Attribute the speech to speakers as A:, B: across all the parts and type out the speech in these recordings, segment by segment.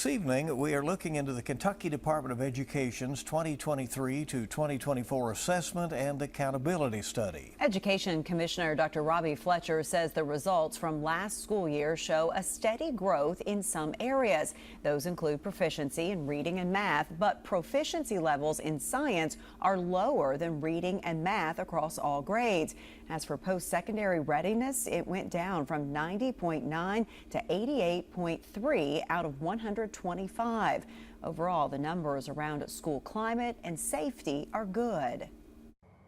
A: This evening, we are looking into the Kentucky Department of Education's 2023 to 2024 Assessment and Accountability Study.
B: Education Commissioner Dr. Robbie Fletcher says the results from last school year show a steady growth in some areas. Those include proficiency in reading and math, but proficiency levels in science are lower than reading and math across all grades. As for post-secondary readiness, it went down from 90.9 to 88.3 out of 125. Overall, the numbers around school climate and safety are good.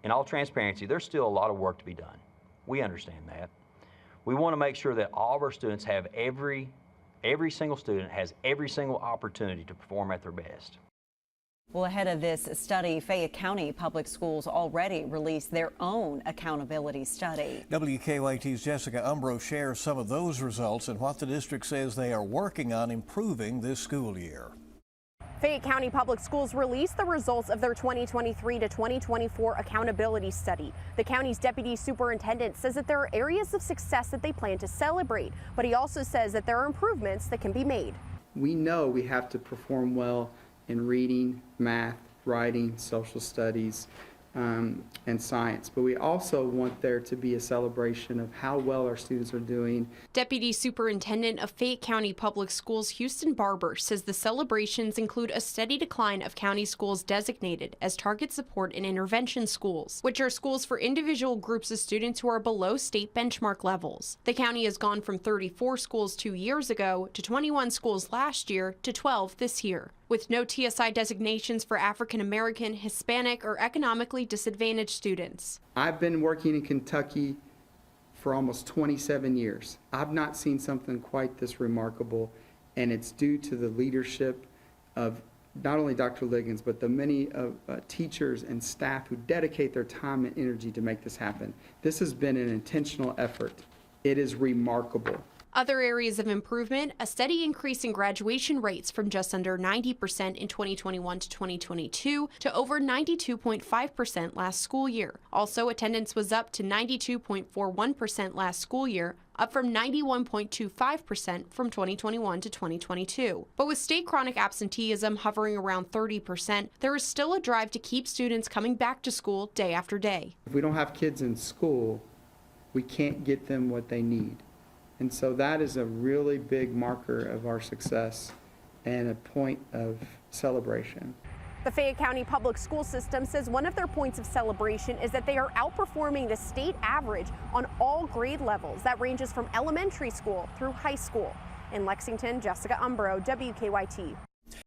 C: In all transparency, there's still a lot of work to be done. We understand that. We want to make sure that all of our students have every single student has every single opportunity to perform at their best.
B: Well, ahead of this study, Fayette County Public Schools already released their own accountability study.
A: WKYT's Jessica Umbro shares some of those results and what the district says they are working on improving this school year.
D: Fayette County Public Schools released the results of their 2023 to 2024 accountability study. The county's deputy superintendent says that there are areas of success that they plan to celebrate, but he also says that there are improvements that can be made.
E: We know we have to perform well in reading, math, writing, social studies, and science. But we also want there to be a celebration of how well our students are doing.
F: Deputy Superintendent of Fayette County Public Schools Houston Barber says the celebrations include a steady decline of county schools designated as target support and intervention schools, which are schools for individual groups of students who are below state benchmark levels. The county has gone from 34 schools 2 years ago to 21 schools last year to 12 this year, with no TSI designations for African American, Hispanic, or economically disadvantaged students.
E: I've been working in Kentucky for almost 27 years. I've not seen something quite this remarkable, and it's due to the leadership of not only Dr. Liggins, but the many teachers and staff who dedicate their time and energy to make this happen. This has been an intentional effort. It is remarkable.
F: Other areas of improvement, a steady increase in graduation rates from just under 90% in 2021 to 2022 to over 92.5% last school year. Also, attendance was up to 92.41% last school year, up from 91.25% from 2021 to 2022. But with state chronic absenteeism hovering around 30%, there is still a drive to keep students coming back to school day after day.
E: If we don't have kids in school, we can't get them what they need. And so that is a really big marker of our success and a point of celebration.
D: The Fayette County Public School System says one of their points of celebration is that they are outperforming the state average on all grade levels. That ranges from elementary school through high school. In Lexington, Jessica Umbro, WKYT.